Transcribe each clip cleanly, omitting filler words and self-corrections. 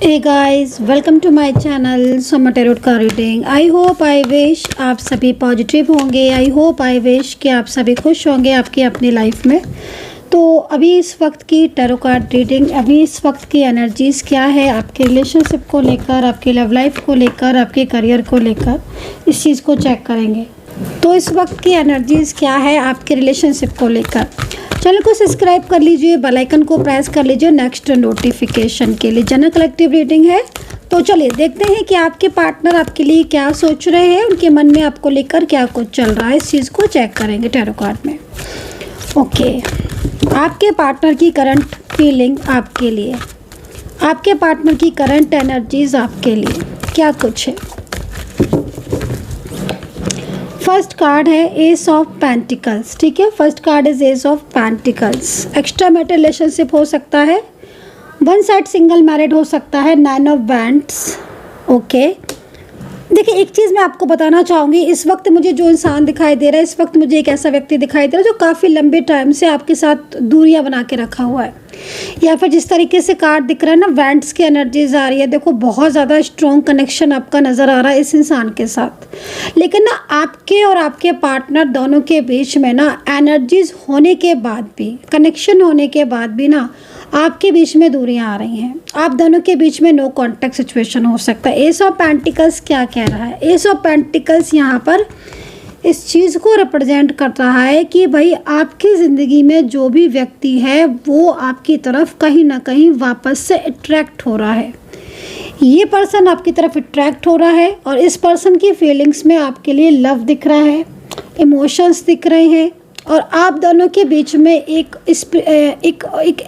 Hey guys, welcome to my channel Soma tarot का reading. I hope I wish आप सभी positive होंगे। आई hope I wish कि आप सभी खुश होंगे आपकी अपनी लाइफ में। तो अभी इस वक्त की टैरो कार्ड रीडिंग, अभी इस वक्त की एनर्जीज़ क्या है आपके रिलेशनशिप को लेकर, आपकी लव लाइफ को लेकर, आपके करियर को लेकर, इस चीज़ को चेक करेंगे। तो इस वक्त की एनर्जीज़ क्या है आपके रिलेशनशिप को लेकर। चैनल को सब्सक्राइब कर लीजिए, बेल आइकन को प्रेस कर लीजिए नेक्स्ट नोटिफिकेशन के लिए। जनरल कलेक्टिव रीडिंग है, तो चलिए देखते हैं कि आपके पार्टनर आपके लिए क्या सोच रहे हैं, उनके मन में आपको लेकर क्या कुछ चल रहा है। इस चीज़ को चेक करेंगे टैरो कार्ड में। ओके, आपके पार्टनर की करंट फीलिंग आपके लिए, आपके पार्टनर की करंट एनर्जीज आपके लिए क्या कुछ है। फर्स्ट कार्ड है एस ऑफ पेंटिकल्स। ठीक है, first card is S of pentacles. Extra marital relationship हो सकता है, वन साइड सिंगल मैरिड हो सकता है। Nine of wands. ओके, देखिए एक चीज़ मैं आपको बताना चाहूँगी। इस वक्त मुझे जो इंसान दिखाई दे रहा है, इस वक्त मुझे एक ऐसा व्यक्ति दिखाई दे रहा है जो काफ़ी लंबे टाइम से आपके साथ दूरियां बना के रखा हुआ है, या फिर जिस तरीके से कार्ड दिख रहा है ना, वैंड्स की एनर्जीज आ रही है। देखो बहुत ज़्यादा स्ट्रॉन्ग कनेक्शन आपका नज़र आ रहा है इस इंसान के साथ। लेकिन ना आपके और आपके पार्टनर दोनों के बीच में ना एनर्जीज होने के बाद भी, कनेक्शन होने के बाद भी ना आपके बीच में दूरियां आ रही हैं। आप दोनों के बीच में नो कॉन्टैक्ट सिचुएशन हो सकता है। एस ऑफ पेंटिकल्स क्या कह रहा है? एस ऑफ पेंटिकल्स यहाँ पर इस चीज़ को रिप्रेजेंट कर रहा है कि भाई आपकी ज़िंदगी में जो भी व्यक्ति है वो आपकी तरफ कहीं ना कहीं वापस से अट्रैक्ट हो रहा है। ये पर्सन आपकी तरफ अट्रैक्ट हो रहा है और इस पर्सन की फीलिंग्स में आपके लिए लव दिख रहा है, इमोशंस दिख रहे हैं, और आप दोनों के बीच में एक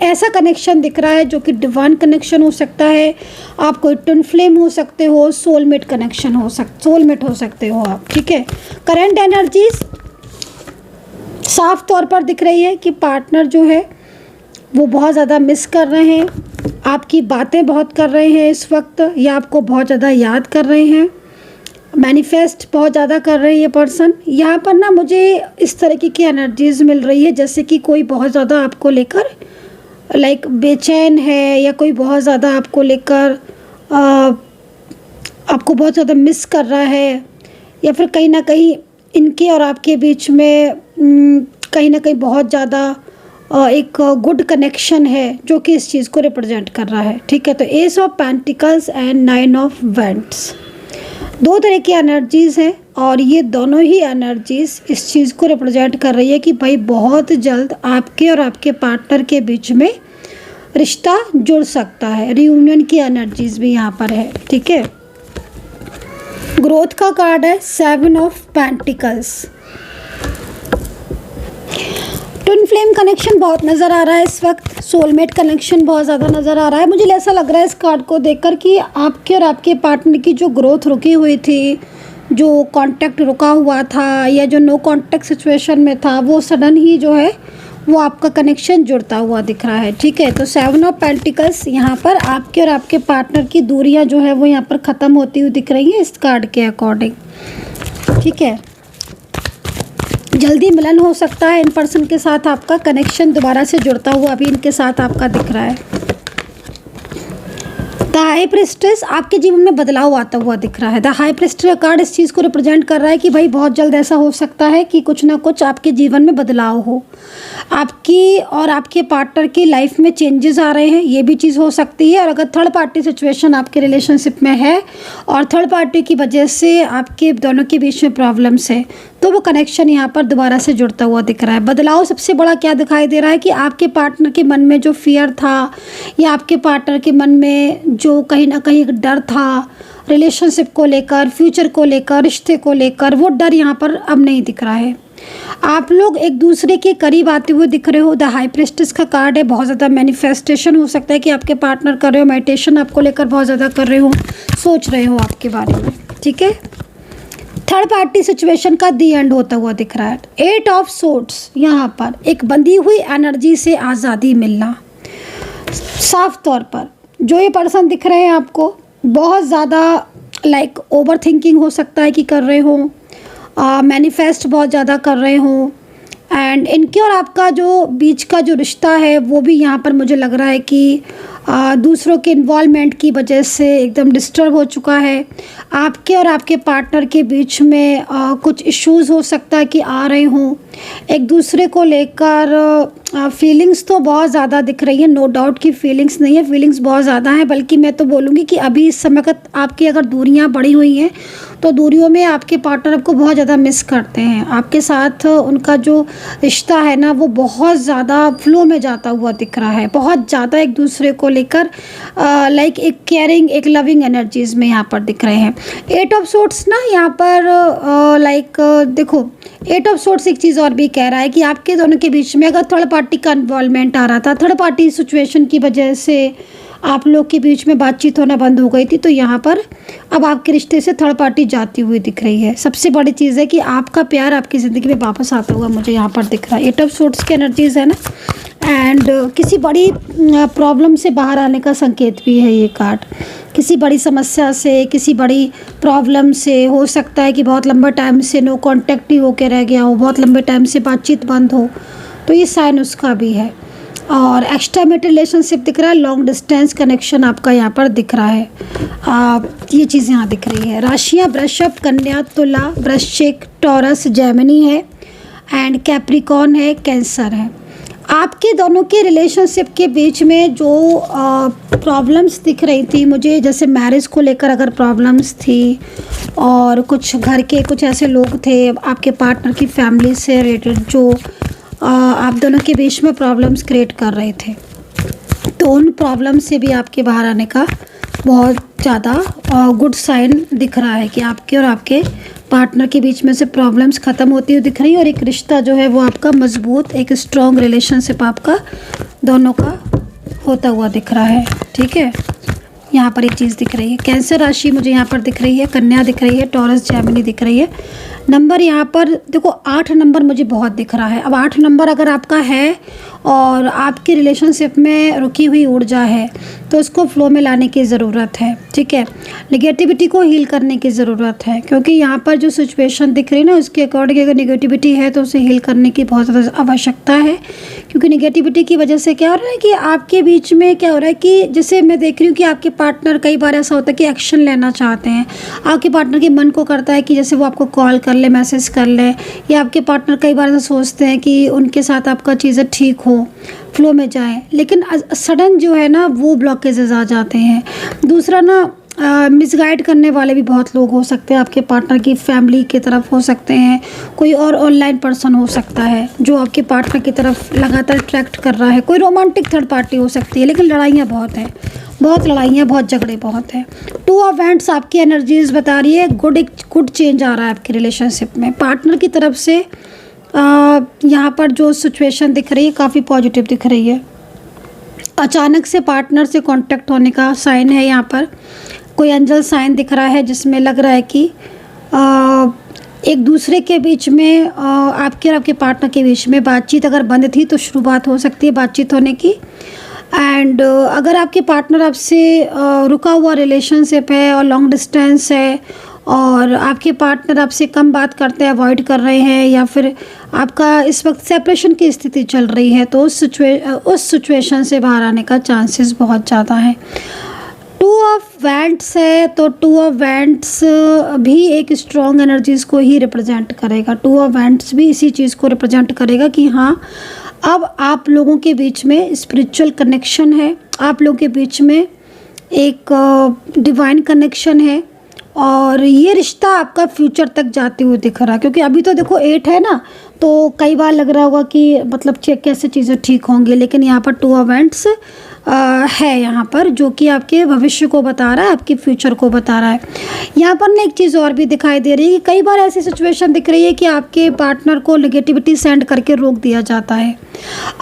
ऐसा कनेक्शन दिख रहा है जो कि डिवाइन कनेक्शन हो सकता है। आप कोई ट्विन फ्लेम हो सकते हो, सोलमेट कनेक्शन हो सोलमेट हो सकते हो आप। ठीक है, करंट एनर्जीज साफ तौर पर दिख रही है कि पार्टनर जो है वो बहुत ज़्यादा मिस कर रहे हैं, आपकी बातें बहुत कर रहे हैं इस वक्त, या आपको बहुत ज़्यादा याद कर रहे हैं, मैनिफेस्ट बहुत ज़्यादा कर रहे हैं ये पर्सन। यहाँ पर ना मुझे इस तरीके की एनर्जीज मिल रही है जैसे कि कोई बहुत ज़्यादा आपको लेकर लाइक बेचैन है, या कोई बहुत ज़्यादा आपको लेकर आपको बहुत ज़्यादा मिस कर रहा है, या फिर कहीं ना कहीं इनके और आपके बीच में कहीं ना कहीं बहुत ज़्यादा एक गुड कनेक्शन है जो कि इस चीज़ को रिप्रेजेंट कर रहा है। ठीक है, तो S of pentacles and nine of wands, दो तरह की एनर्जीज़ हैं और ये दोनों ही एनर्जीज़ इस चीज़ को रिप्रेजेंट कर रही है कि भाई बहुत जल्द आपके और आपके पार्टनर के बीच में रिश्ता जुड़ सकता है। रियूनियन की एनर्जीज़ भी यहाँ पर है। ठीक है, ग्रोथ का कार्ड है seven of pentacles. Twin flame connection बहुत नज़र आ रहा है इस वक्त, सोलमेट कनेक्शन बहुत ज़्यादा नज़र आ रहा है। मुझे ऐसा लग रहा है इस कार्ड को देखकर कि आपके और आपके पार्टनर की जो ग्रोथ रुकी हुई थी, जो कांटेक्ट रुका हुआ था, या जो नो कांटेक्ट सिचुएशन में था, वो सडन ही जो है वो आपका कनेक्शन जुड़ता हुआ दिख रहा है। ठीक है, तो सेवन ऑफ पेंटिकल्स यहाँ पर आपके और आपके पार्टनर की दूरियाँ जो है वो यहाँ पर ख़त्म होती हुई दिख रही हैं इस कार्ड के अकॉर्डिंग। ठीक है, जल्दी मिलन हो सकता है इन पर्सन के साथ, आपका कनेक्शन दोबारा से जुड़ता हुआ अभी इनके साथ आपका दिख रहा है। द हाई प्रिस्टेस, आपके जीवन में बदलाव आता हुआ दिख रहा है। द हाई प्रिस्टेस का कार्ड इस चीज़ को रिप्रेजेंट कर रहा है कि भाई बहुत जल्द ऐसा हो सकता है कि कुछ ना कुछ आपके जीवन में बदलाव हो, आपकी और आपके पार्टनर की लाइफ में चेंजेस आ रहे हैं, ये भी चीज़ हो सकती है। और अगर थर्ड पार्टी सिचुएशन आपके रिलेशनशिप में है और थर्ड पार्टी की वजह से आपके दोनों के बीच में प्रॉब्लम्स है, तो वो कनेक्शन यहाँ पर दोबारा से जुड़ता हुआ दिख रहा है। बदलाव सबसे बड़ा क्या दिखाई दे रहा है कि आपके पार्टनर के मन में जो फियर था, या आपके पार्टनर के मन में जो कहीं ना कहीं एक डर था रिलेशनशिप को लेकर, फ्यूचर को लेकर, रिश्ते को लेकर, वो डर यहाँ पर अब नहीं दिख रहा है। आप लोग एक दूसरे के करीब आते हुए दिख रहे हो। द हाई प्रिस्टेस का कार्ड है, बहुत ज़्यादा मैनिफेस्टेशन हो सकता है कि आपके पार्टनर कर रहे हो, मेडिटेशन आपको लेकर बहुत ज़्यादा कर रहे हो, सोच रहे हो आपके बारे में। ठीक है, थर्ड पार्टी सिचुएशन का दी एंड होता हुआ दिख रहा है। एट ऑफ सोर्ड्स, यहाँ पर एक बंधी हुई एनर्जी से आज़ादी मिलना। साफ तौर पर जो ये पर्सन दिख रहे हैं आपको, बहुत ज़्यादा लाइक ओवर थिंकिंग हो सकता है कि कर रहे हो, मैनिफेस्ट बहुत ज़्यादा कर रहे हो, एंड इनके और आपका जो बीच का जो रिश्ता है वो भी यहाँ पर मुझे लग रहा है कि दूसरों के इन्वॉल्वमेंट की वजह से एकदम डिस्टर्ब हो चुका है। आपके और आपके पार्टनर के बीच में कुछ इश्यूज़ हो सकता है कि आ रहे हों। एक दूसरे को लेकर फीलिंग्स तो बहुत ज़्यादा दिख रही है, नो डाउट कि फीलिंग्स नहीं है, फीलिंग्स बहुत ज़्यादा हैं। बल्कि मैं तो बोलूँगी कि अभी इस समय का आपकी अगर दूरियां बढ़ी हुई हैं तो दूरियों में आपके पार्टनर आपको बहुत ज़्यादा मिस करते हैं। आपके साथ उनका जो रिश्ता है ना वो बहुत ज़्यादा फ्लो में जाता हुआ दिख रहा है, बहुत ज़्यादा एक दूसरे को लेकर लाइक एक केयरिंग, एक लविंग एनर्जीज़ में यहाँ पर दिख रहे हैं। 8 ऑफ सोर्ट्स ना यहाँ पर देखो 8 ऑफ सोर्ट्स एक चीज़ और भी कह रहा है कि आपके दोनों के बीच में अगर थर्ड पार्टी का इन्वॉल्वमेंट आ रहा था, थर्ड पार्टी सिचुएशन की वजह से आप लोग के बीच में बातचीत होना बंद हो गई थी, तो यहाँ पर अब आपके रिश्ते से थर्ड पार्टी जाती हुई दिख रही है। सबसे बड़ी चीज़ है कि आपका प्यार आपकी ज़िंदगी में वापस आता हुआ मुझे यहाँ पर दिख रहा है। 8 ऑफ सोर्ट्स की एनर्जीज़ है ना, एंड किसी बड़ी प्रॉब्लम से बाहर आने का संकेत भी है ये कार्ड। किसी बड़ी समस्या से, किसी बड़ी प्रॉब्लम से, हो सकता है कि बहुत लंबे टाइम से नो कांटेक्ट ही होके रह गया हो, बहुत लंबे टाइम से बातचीत बंद हो, तो ये साइन उसका भी है। और एक्स्ट्रा मैरिटल रिलेशनशिप दिख रहा है, लॉन्ग डिस्टेंस कनेक्शन आपका यहाँ पर दिख रहा है। ये चीज़ यहाँ दिख रही है। राशियाँ वृषभ, कन्या, तुला, वृश्चिक, टॉरस, जेमिनी है, एंड कैप्रिकॉर्न है, कैंसर है। आपके दोनों के रिलेशनशिप के बीच में जो प्रॉब्लम्स दिख रही थी मुझे, जैसे मैरिज को लेकर अगर प्रॉब्लम्स थी, और कुछ घर के कुछ ऐसे लोग थे आपके पार्टनर की फैमिली से रिलेटेड जो आप दोनों के बीच में प्रॉब्लम्स क्रिएट कर रहे थे, तो उन प्रॉब्लम से भी आपके बाहर आने का बहुत ज़्यादा गुड साइन दिख रहा है कि आपके और आपके पार्टनर के बीच में से प्रॉब्लम्स ख़त्म होती हुई दिख रही है, और एक रिश्ता जो है वो आपका मजबूत, एक स्ट्रॉन्ग रिलेशनशिप आपका दोनों का होता हुआ दिख रहा है। ठीक है, यहाँ पर एक चीज़ दिख रही है। कैंसर राशि मुझे यहाँ पर दिख रही है, कन्या दिख रही है, टॉरस, जेमिनी दिख रही है। नंबर यहाँ पर देखो 8 नंबर मुझे बहुत दिख रहा है। अब 8 नंबर अगर आपका है और आपकी रिलेशनशिप में रुकी हुई ऊर्जा है तो उसको फ्लो में लाने की ज़रूरत है। ठीक है, नेगेटिविटी को हील करने की ज़रूरत है, क्योंकि यहाँ पर जो सिचुएशन दिख रही है ना उसके अकॉर्डिंग अगर नेगेटिविटी है तो उसे हील करने की बहुत ज़्यादा आवश्यकता है। क्योंकि नेगेटिविटी की वजह से क्या हो रहा है कि आपके बीच में क्या हो रहा है कि जैसे मैं देख रही हूँ कि आपके पार्टनर, कई बार ऐसा होता है कि एक्शन लेना चाहते हैं, आपके पार्टनर के मन को करता है कि जैसे वो आपको कॉल कर ले, मैसेज कर ले, या आपके पार्टनर कई बार ऐसा सोचते हैं कि उनके साथ आपका चीज़ें ठीक हो, फ्लो में जाए, लेकिन सडन जो है ना वो ब्लॉकेजेस आ जाते हैं। दूसरा ना मिसगाइड करने वाले भी बहुत लोग हो सकते हैं, आपके पार्टनर की फैमिली की तरफ हो सकते हैं, कोई और ऑनलाइन पर्सन हो सकता है जो आपके पार्टनर की तरफ लगातार अट्रैक्ट कर रहा है, कोई रोमांटिक थर्ड पार्टी हो सकती है। लेकिन लड़ाइयाँ बहुत हैं, बहुत लड़ाइयाँ, बहुत झगड़े बहुत हैं। 2 ऑफ वैंड्स आपकी एनर्जीज बता रही है गुड चेंज आ रहा है आपके रिलेशनशिप में। पार्टनर की तरफ से यहाँ पर जो सिचुएशन दिख रही है काफ़ी पॉजिटिव दिख रही है। अचानक से पार्टनर से कांटेक्ट होने का साइन है। यहाँ पर कोई एंजल साइन दिख रहा है जिसमें लग रहा है कि एक दूसरे के बीच में आपके और आपके पार्टनर के बीच में बातचीत अगर बंद थी तो शुरुआत हो सकती है बातचीत होने की। एंड अगर आपके पार्टनर आपसे रुका हुआ रिलेशनशिप है और लॉन्ग डिस्टेंस है और आपके पार्टनर आपसे कम बात करते हैं, अवॉइड कर रहे हैं, या फिर आपका इस वक्त सेपरेशन की स्थिति चल रही है, तो उस सिचुएशन से बाहर आने का चांसेस बहुत ज़्यादा है। 2 ऑफ वैंड्स है तो 2 ऑफ वैंड्स भी एक स्ट्रॉन्ग एनर्जीज को ही रिप्रेजेंट करेगा। 2 ऑफ वैंड्स भी इसी चीज़ को रिप्रेजेंट करेगा कि हाँ, अब आप लोगों के बीच में स्पिरिचुअल कनेक्शन है, आप लोगों के बीच में एक डिवाइन कनेक्शन है, और ये रिश्ता आपका फ्यूचर तक जाते हुए दिख रहा है। क्योंकि अभी तो देखो 8 है ना, तो कई बार लग रहा होगा कि मतलब कैसे चीज़ें ठीक होंगी, लेकिन यहाँ पर 2 ऑफ वैंड्स है यहाँ पर, जो कि आपके भविष्य को बता रहा है, आपके फ्यूचर को बता रहा है। यहाँ पर ना एक चीज़ और भी दिखाई दे रही है कि कई बार ऐसी सिचुएशन दिख रही है कि आपके पार्टनर को नेगेटिविटी सेंड करके रोक दिया जाता है,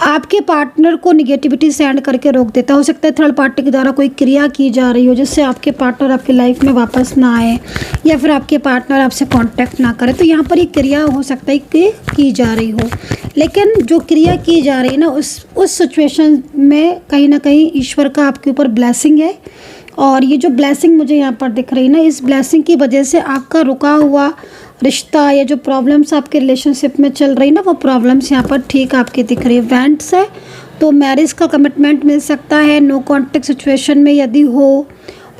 आपके पार्टनर को नेगेटिविटी सेंड करके रोक देता हो सकता है थर्ड पार्टी के द्वारा कोई क्रिया की जा रही हो जिससे आपके पार्टनर आपकी लाइफ में वापस ना आए, या फिर आपके पार्टनर आपसे कांटेक्ट ना करे। तो यहाँ पर एक क्रिया हो सकता है कि की जा रही हो, लेकिन जो क्रिया की जा रही है ना उस सिचुएशन में कहीं ना कहीं ईश्वर का आपके ऊपर ब्लेसिंग है। और ये जो ब्लेसिंग मुझे यहाँ पर दिख रही है ना, इस ब्लेसिंग की वजह से आपका रुका हुआ रिश्ता या जो प्रॉब्लम्स आपके रिलेशनशिप में चल रही है ना, वो प्रॉब्लम्स यहाँ पर ठीक आपके दिख रही है। वैंड्स है तो मैरिज का कमिटमेंट मिल सकता है। नो कॉन्टैक्ट सिचुएशन में यदि हो,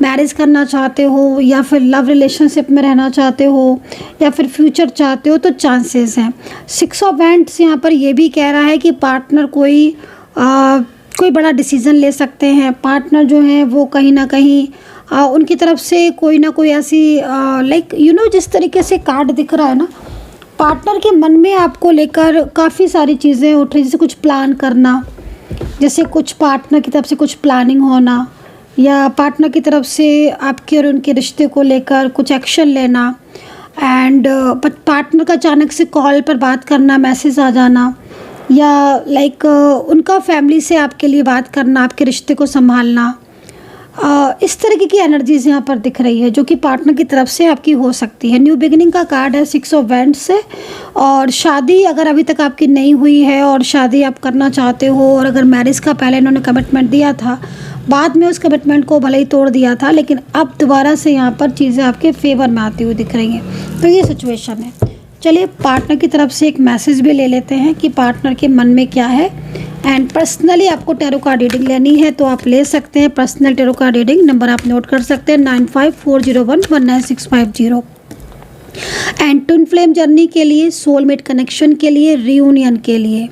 मैरिज करना चाहते हो या फिर लव रिलेशनशिप में रहना चाहते हो या फिर फ्यूचर चाहते हो तो चांसेस हैं। 6 ऑफ वैंड्स यहाँ पर ये भी कह रहा है कि पार्टनर कोई बड़ा डिसीज़न ले सकते हैं। पार्टनर जो हैं वो कहीं ना कहीं उनकी तरफ से कोई ना कोई ऐसी लाइक जिस तरीके से कार्ड दिख रहा है ना, पार्टनर के मन में आपको लेकर काफ़ी सारी चीज़ें उठ रही, जैसे कुछ प्लान करना, जैसे कुछ पार्टनर की तरफ से कुछ प्लानिंग होना, या पार्टनर की तरफ से आपके और उनके रिश्ते को लेकर कुछ एक्शन लेना, एंड पार्टनर का अचानक से कॉल पर बात करना, मैसेज आ जाना, या लाइक उनका फैमिली से आपके लिए बात करना, आपके रिश्ते को संभालना। इस तरीके की एनर्जीज यहाँ पर दिख रही है जो कि पार्टनर की तरफ से आपकी हो सकती है। न्यू बिगिनिंग का कार्ड है 6 ऑफ वैंड्स से। और शादी अगर अभी तक आपकी नहीं हुई है और शादी आप करना चाहते हो, और अगर मैरिज का पहले इन्होंने कमिटमेंट दिया था, बाद में उस कमिटमेंट को भले ही तोड़ दिया था, लेकिन अब दोबारा से यहाँ पर चीज़ें आपके फेवर में आती हुई दिख रही हैं। तो ये सिचुएशन है। चलिए पार्टनर की तरफ से एक मैसेज भी ले लेते हैं कि पार्टनर के मन में क्या है। एंड पर्सनली आपको टैरो कार्ड रीडिंग लेनी है तो आप ले सकते हैं personal tarot card reading. Number आप नोट कर सकते हैं 9540119650। एंड ट्विन फ्लेम जर्नी के लिए, सोलमेट कनेक्शन के लिए, रियूनियन के लिए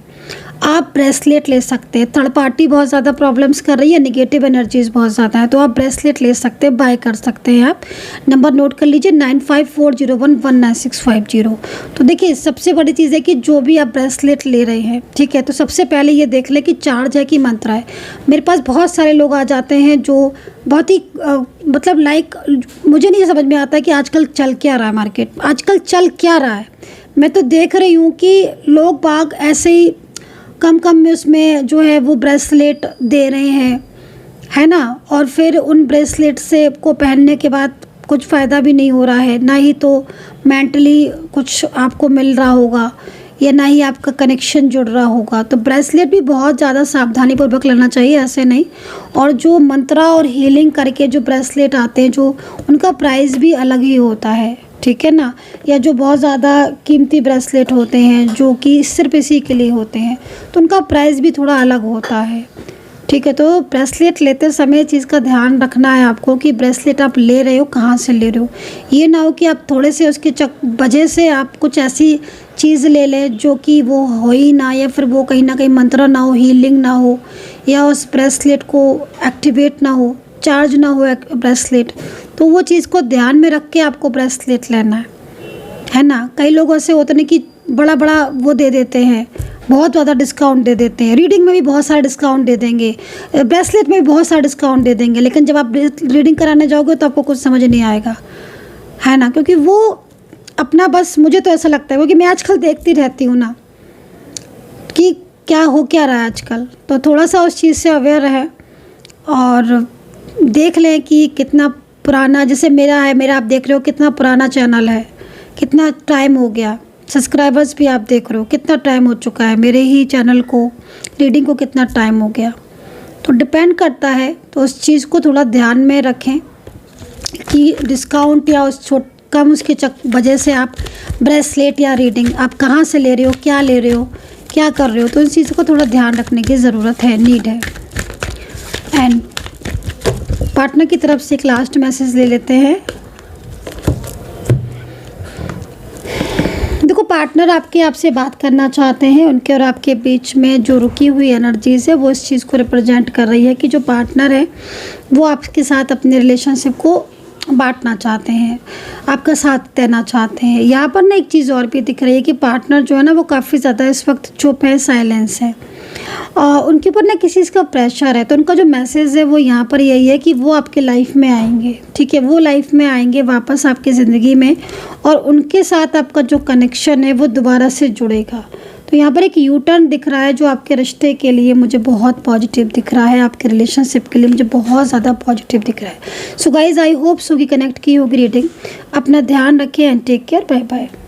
आप ब्रेसलेट ले सकते हैं। थर्ड पार्टी बहुत ज़्यादा प्रॉब्लम्स कर रही है, नेगेटिव एनर्जीज बहुत ज़्यादा है, तो आप ब्रेसलेट ले सकते हैं, बाय कर सकते हैं आप। नंबर नोट कर लीजिए 9540119650। तो देखिए सबसे बड़ी चीज़ है कि जो भी आप ब्रेसलेट ले रहे हैं, ठीक है, तो सबसे पहले ये देख लें कि चार्ज है कि मंत्र है। मेरे पास बहुत सारे लोग आ जाते हैं जो बहुत ही मतलब लाइक मुझे नहीं समझ में आता है कि आजकल चल क्या रहा है मार्केट, आजकल चल क्या रहा है। मैं तो देख रही हूँ कि लोग बाग ऐसे ही कम में उसमें जो है वो ब्रेसलेट दे रहे हैं, है ना, और फिर उन ब्रेसलेट से को पहनने के बाद कुछ फ़ायदा भी नहीं हो रहा है, ना ही तो मेंटली कुछ आपको मिल रहा होगा या ना ही आपका कनेक्शन जुड़ रहा होगा। तो ब्रेसलेट भी बहुत ज़्यादा सावधानीपूर्वक लेना चाहिए, ऐसे नहीं। और जो मंत्रा और हीलिंग करके जो ब्रेसलेट आते हैं, जो उनका प्राइस भी अलग ही होता है, ठीक है ना, या जो बहुत ज़्यादा कीमती ब्रेसलेट होते हैं जो कि सिर्फ इसी के लिए होते हैं, तो उनका प्राइस भी थोड़ा अलग होता है, ठीक है। तो ब्रेसलेट लेते समय चीज़ का ध्यान रखना है आपको कि ब्रेसलेट आप ले रहे हो कहाँ से ले रहे हो। ये ना हो कि आप थोड़े से उसके वजह से आप कुछ ऐसी चीज़ ले लें जो कि वो हो ही ना, या फिर वो कहीं ना कहीं मंत्र ना हो, हीलिंग ना हो, या उस ब्रेसलेट को एक्टिवेट ना हो, चार्ज ना हो ब्रेसलेट। तो वो चीज़ को ध्यान में रख के आपको ब्रेसलेट लेना है ना। कई लोग ऐसे होते हैं कि बड़ा बड़ा वो दे देते हैं, बहुत ज़्यादा डिस्काउंट दे देते हैं, रीडिंग में भी बहुत सारा डिस्काउंट दे देंगे, ब्रेसलेट में भी बहुत सारा डिस्काउंट दे देंगे, लेकिन जब आप रीडिंग कराने जाओगे तो आपको कुछ समझ नहीं आएगा, है ना, क्योंकि वो अपना बस, मुझे तो ऐसा लगता है क्योंकि मैं आजकल देखती रहती हूँ ना कि क्या हो क्या रहा है आजकल, तो थोड़ा सा उस चीज़ से अवेयर रहे और देख लें कि कितना पुराना, जैसे मेरा है, मेरा आप देख रहे हो कितना पुराना चैनल है, कितना टाइम हो गया, सब्सक्राइबर्स भी आप देख रहे हो कितना टाइम हो चुका है, मेरे ही चैनल को रीडिंग को कितना टाइम हो गया। तो डिपेंड करता है, तो उस चीज़ को थोड़ा ध्यान में रखें कि डिस्काउंट या उस कम उसके वजह से आप ब्रेसलेट या रीडिंग आप कहाँ से ले रहे हो, क्या ले रहे हो, क्या कर रहे हो, तो इस चीज़ को थोड़ा ध्यान रखने की ज़रूरत है, नीड है। एंड पार्टनर की तरफ से एक लास्ट मैसेज ले लेते हैं। देखो पार्टनर आपसे बात करना चाहते हैं, उनके और आपके बीच में जो रुकी हुई एनर्जीज़ है वो इस चीज़ को रिप्रेजेंट कर रही है कि जो पार्टनर है वो आपके साथ अपने रिलेशनशिप को बांटना चाहते हैं, आपका साथ देना चाहते हैं। यहाँ पर ना एक चीज़ और भी दिख रही है कि पार्टनर जो है ना वो काफ़ी ज़्यादा इस वक्त चुप है, साइलेंस है, उनके ऊपर ना किसी चीज़ का प्रेशर है। तो उनका जो मैसेज है वो यहाँ पर यही है कि वो आपके लाइफ में आएंगे, ठीक है, वो लाइफ में आएंगे वापस आपकी ज़िंदगी में, और उनके साथ आपका जो कनेक्शन है वो दोबारा से जुड़ेगा। तो यहाँ पर एक यू टर्न दिख रहा है जो आपके रिश्ते के लिए मुझे बहुत पॉजिटिव दिख रहा है, आपके रिलेशनशिप के लिए मुझे बहुत ज़्यादा पॉजिटिव दिख रहा है। So guys I hope so कि कनेक्ट की होगी रीडिंग। अपना ध्यान रखें and take care, bye bye.